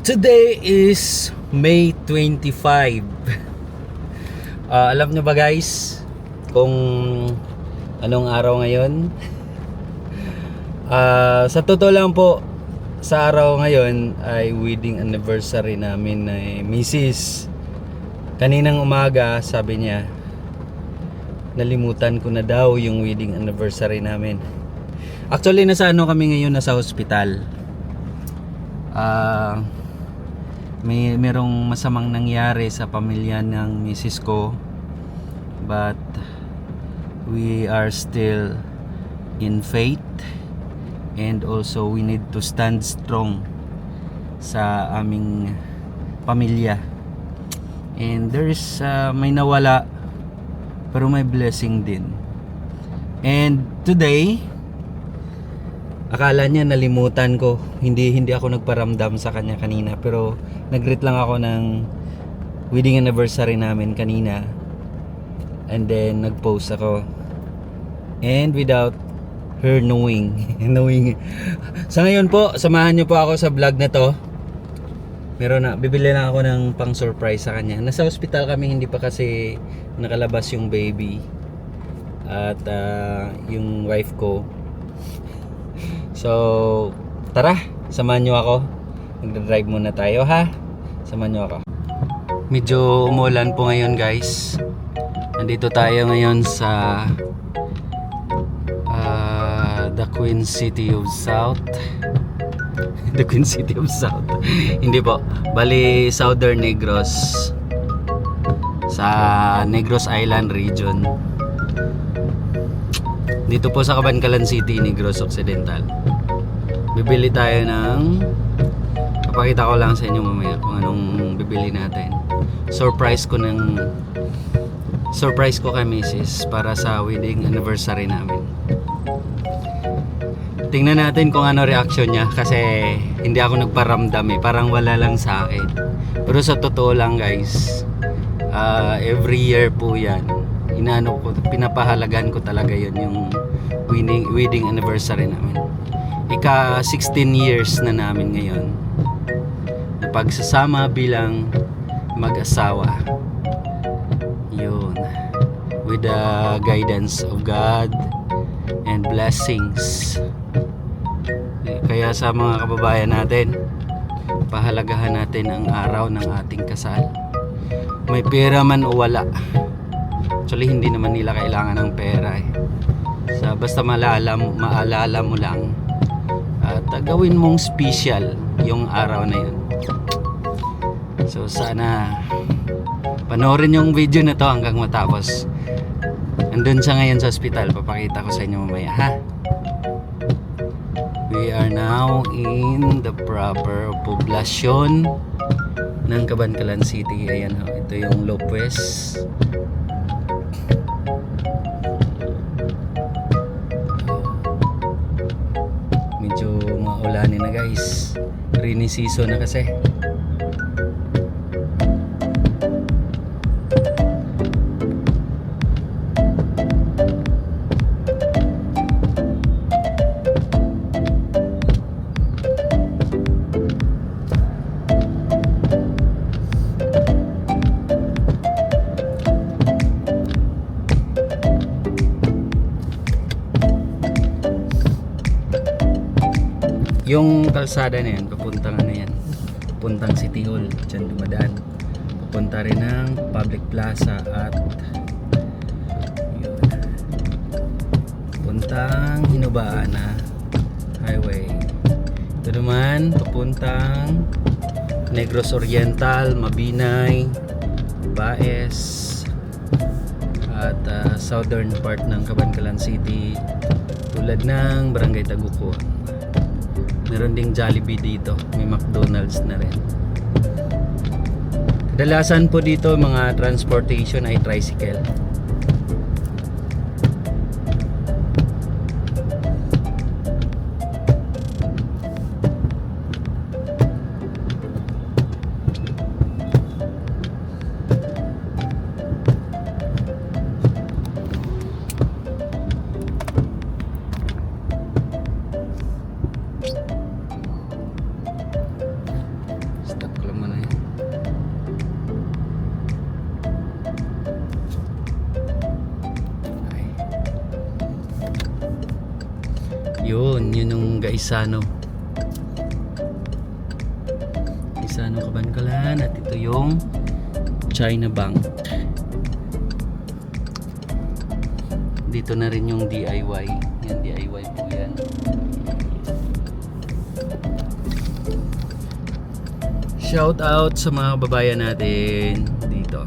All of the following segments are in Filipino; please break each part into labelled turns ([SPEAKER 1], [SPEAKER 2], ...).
[SPEAKER 1] Today is May 25. Alam nyo ba guys kung anong araw ngayon? Sa totoo lang po, sa araw ngayon ay wedding anniversary namin na Mrs. Kaninang umaga sabi niya nalimutan ko na daw yung wedding anniversary namin. Actually nasa kami ngayon, nasa hospital. Merong masamang nangyari sa pamilya ng misis ko, but we are still in faith, and also we need to stand strong sa aming pamilya. And there is may nawala pero may blessing din. And today, akala niya nalimutan ko. Hindi ako nagparamdam sa kanya kanina, pero nag-greet lang ako ng wedding anniversary namin kanina. And then nag-post ako. And without her knowing. Sa ngayon po, samahan niyo po ako sa vlog na to. Bibili lang ako ng pang surprise sa kanya. Nasa hospital kami, hindi pa kasi nakalabas yung baby at yung wife ko. So, tara, samahan nyo ako. Magdadrive muna tayo, ha? Samahan nyo ako. Medyo umulan po ngayon, guys. Nandito tayo ngayon sa the Queen City of South. The Queen City of South. Hindi po, bali Southern Negros, sa Negros Island region. Dito po sa Cabancalan City, Negros Occidental. Bibili tayo ng, papakita ko lang sa inyo mamaya kung anong bibili natin. Surprise ko kay Mrs. para sa wedding anniversary namin. Tingnan natin kung ano reaction niya, kasi hindi ako nagparamdam parang wala lang sa akin. Pero sa totoo lang guys, every year po yan, pinapahalagan ko talaga yun, yung wedding anniversary namin. Ika 16 years na namin ngayon na pagsasama bilang mag-asawa. Yun, with the guidance of God and blessings. Kaya sa mga kababayan natin, pahalagahan natin ang araw ng ating kasal. May pera man o wala. Actually hindi naman nila kailangan ng pera basta maalala mo lang at gawin mong special yung araw na yun. So sana panoorin yung video na to hanggang matapos. Andun siya ngayon sa hospital, papakita ko sa inyo mamaya, ha? We are now in the proper poblasyon ng Cabancalan City. Ayan ho, ito yung Lopez. Medyo maulanin na guys, rainy season na kasi. Yung kalsada na yan, papuntang City Hall, dyan dumadaan. Papunta rin ng Public Plaza at yun, papuntang Hinubana Highway. Ito naman, papuntang Negros Oriental, Mabinay, Baes, at southern part ng Cabancalan City, tulad ng Barangay Taguco. Meron ding Jollibee dito, may McDonald's na rin. Kadalasan po dito mga transportation ay tricycle. Yun yung Gaisano. Gaisano Kabangkalan. At ito yung China Bank. Dito na rin yung DIY. Yan, DIY po yan. Shout out sa mga kababayan natin dito.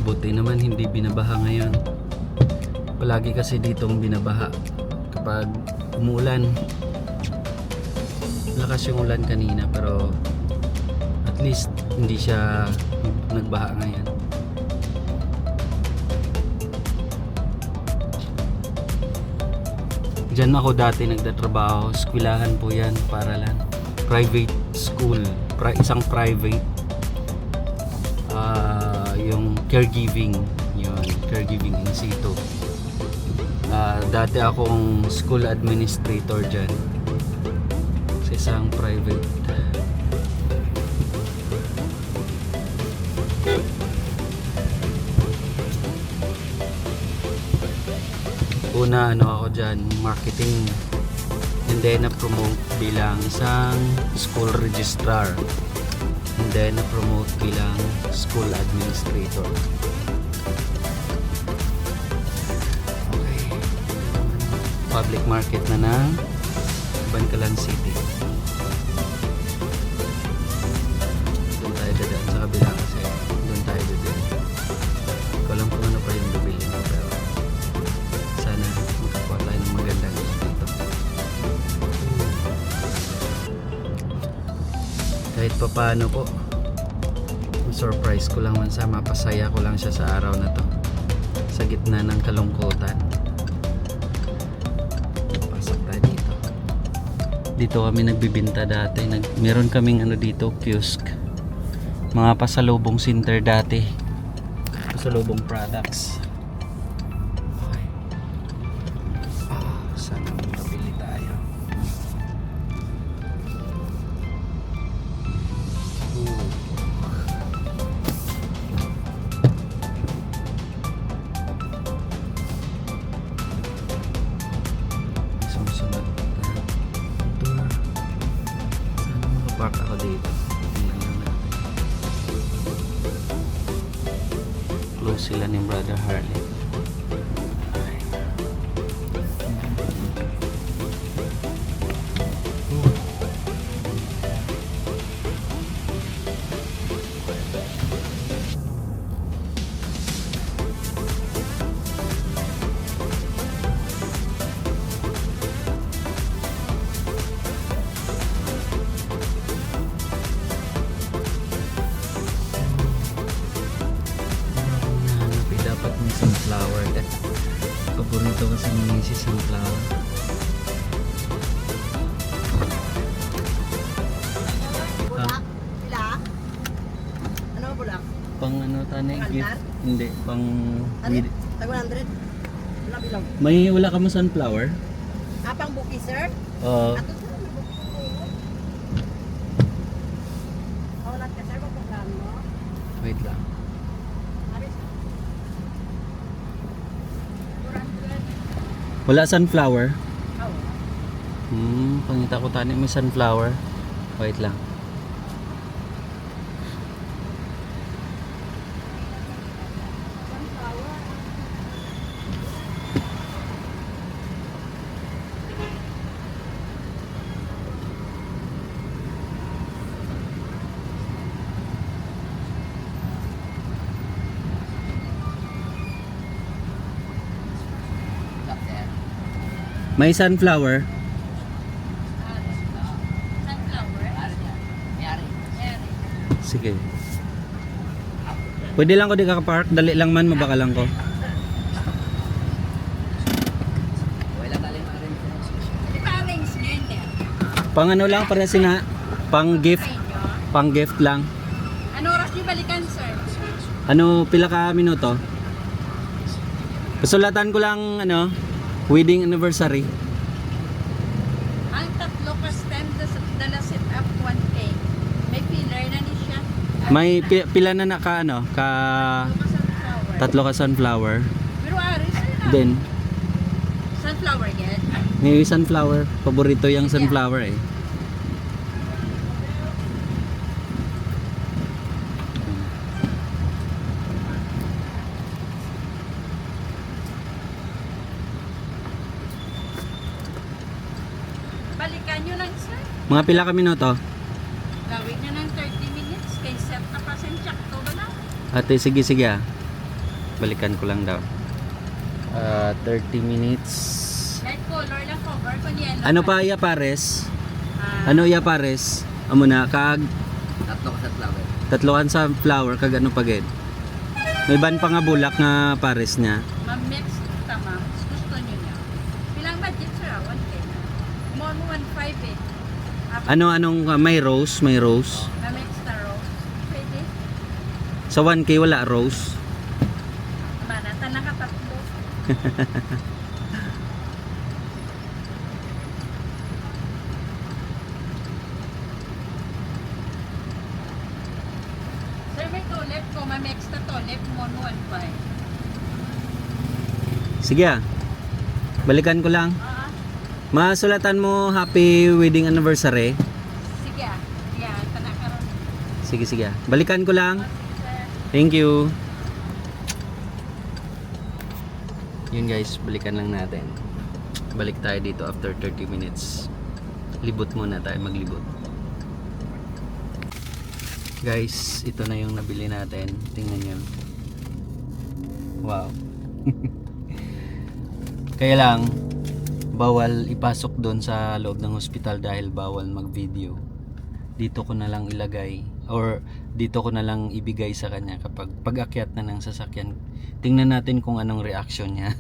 [SPEAKER 1] Buti naman hindi binabaha ngayon. Palagi kasi ditong binabaha kapag umuulan. Lakas yung ulan kanina pero at least hindi siya nagbaha ngayon. Diyan ako dati nagtatrabaho. Eskwelahan po yan, paralan. Private school. Isang private. Yung caregiving. Yun, caregiving in situ. Dati akong school administrator dyan. Sa isang private. Una ako dyan, marketing, and then na-promote bilang isang school registrar, and then na-promote bilang school administrator. Okay. Public market na ng Bangkalan City. Doon tayo dadaan sa kabila kasi doon tayo dadaan. Hindi ko alam kung ano pa yung bibili mo, pero sana makakuha tayo ng magandang dito. Kahit pa paano po, surprise ko lang man sa mapasaya ko lang siya sa araw na to, sa gitna ng kalungkutan. Pasok tayo dito. Dito kami nagbibinta dati. Meron kaming dito, kiosk, mga pasalubong center dati, pasalubong products. Sana makabili tayo. Susunod na tour. Sana makapark ako dito. Tingnan lang natin. Close sila ni Brother Harley. Dapat may sunflower. Paborito kasi ni Mrs. sunflower.
[SPEAKER 2] Bulak? Sila? Ano ba bulak?
[SPEAKER 1] Pang tani gift? Hindi, pang
[SPEAKER 2] Ano? Tag 100? Wala bilang.
[SPEAKER 1] wala ka mo sunflower?
[SPEAKER 2] Pang buki, sir?
[SPEAKER 1] Oo.
[SPEAKER 2] Ato sir, may buki ko. Wala ka, sir, magpagkaan mo.
[SPEAKER 1] Wait lang.
[SPEAKER 2] Aris.
[SPEAKER 1] Wala sunflower?
[SPEAKER 2] Oh.
[SPEAKER 1] Pangita ko tani may sunflower. Wait lang. May sunflower.
[SPEAKER 2] Sunflower. Yari.
[SPEAKER 1] Sige. Pwede lang ko di ka-park. Dali lang man, mabakalan ko.
[SPEAKER 2] Di ba arrangement eh?
[SPEAKER 1] Pang ano lang, para sina. Pang gift.
[SPEAKER 2] Sa inyo?
[SPEAKER 1] Pang gift lang.
[SPEAKER 2] Ano oras niyo balikan, sir?
[SPEAKER 1] Ano, pila ka minuto? Pasulatan ko lang, ano, wedding anniversary.
[SPEAKER 2] Ang tatlo ka stem dala set up 1K. May pillar na ni siya.
[SPEAKER 1] May pila na ka, ano, ka
[SPEAKER 2] Sunflower.
[SPEAKER 1] tatlo ka sunflower.
[SPEAKER 2] Pero ari sir na.
[SPEAKER 1] Then,
[SPEAKER 2] Sunflower yan.
[SPEAKER 1] may sunflower. Paborito yung sunflower eh.
[SPEAKER 2] Balikan nyo lang, sir.
[SPEAKER 1] Mga pila ka minuto?
[SPEAKER 2] Gawin nyo ng 30 minutes. Kay set na pa sa to ba na?
[SPEAKER 1] Ate, sige, sige ah. Balikan ko lang daw. 30 minutes.
[SPEAKER 2] Light color lang cover ko niyan.
[SPEAKER 1] Ano pa iya pares? Ano iya pares? Amo na kag tatlo kan sa flower kag ano pagid. May ban pa nga bulak nga pares niya.
[SPEAKER 2] Ma-mix ta ma'am. Gusto nyo niya. Bilang budget sir, 1K na. More 1.5 eh.
[SPEAKER 1] Anong may rose, may rose.
[SPEAKER 2] Ma-mix na rose. Pwede.
[SPEAKER 1] Sa 1K wala rose.
[SPEAKER 2] Manata nakatatlo. Sir, may tulip ko. Ma-mix na tulip. More 1.5.
[SPEAKER 1] Sige ah. Balikan ko lang. Masulatan mo happy wedding anniversary.
[SPEAKER 2] Sige ah. Yan, tanakaroon.
[SPEAKER 1] Sige, sige ah. Balikan ko lang.
[SPEAKER 2] Sir.
[SPEAKER 1] Thank you. Yun guys, balikan lang natin. Balik tayo dito after 30 minutes. Libot muna tayo, maglibot. Guys, ito na yung nabili natin. Tingnan nyo. Wow. Kaya lang, bawal ipasok doon sa loob ng hospital dahil bawal mag-video. Dito ko na lang ilagay or dito ko na lang ibigay sa kanya kapag pag-akyat na ng sasakyan. Tingnan natin kung anong reaction niya.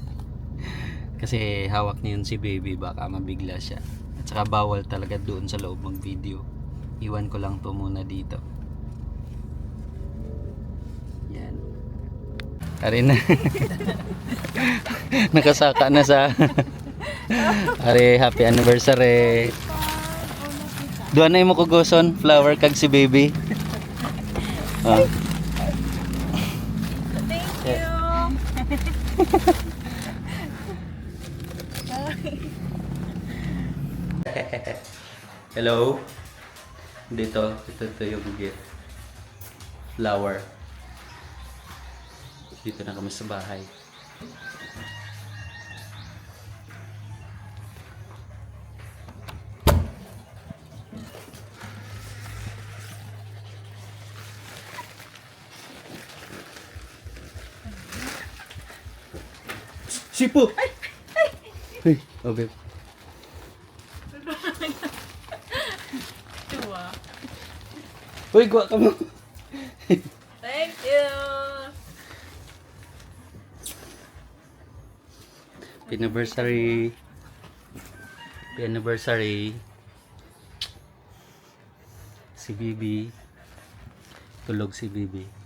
[SPEAKER 1] Kasi hawak niya yun si baby, baka mabigla siya. At saka bawal talaga doon sa loob mag-video. Iwan ko lang to muna dito. Yan. Ari na. Nakasaka na sa Ari, happy anniversary. Doon na mo kuguson, flower kag si baby. Oh.
[SPEAKER 2] Thank you.
[SPEAKER 1] Hello. Dito yung gift. Flower. Dito na kami sa bahay. Sipo! Hey, oh babe.
[SPEAKER 2] Tuwa.
[SPEAKER 1] Uy, guwa ka mo.
[SPEAKER 2] Thank you.
[SPEAKER 1] Anniversary. Anniversary. Si Bibi. Tulog si Bibi.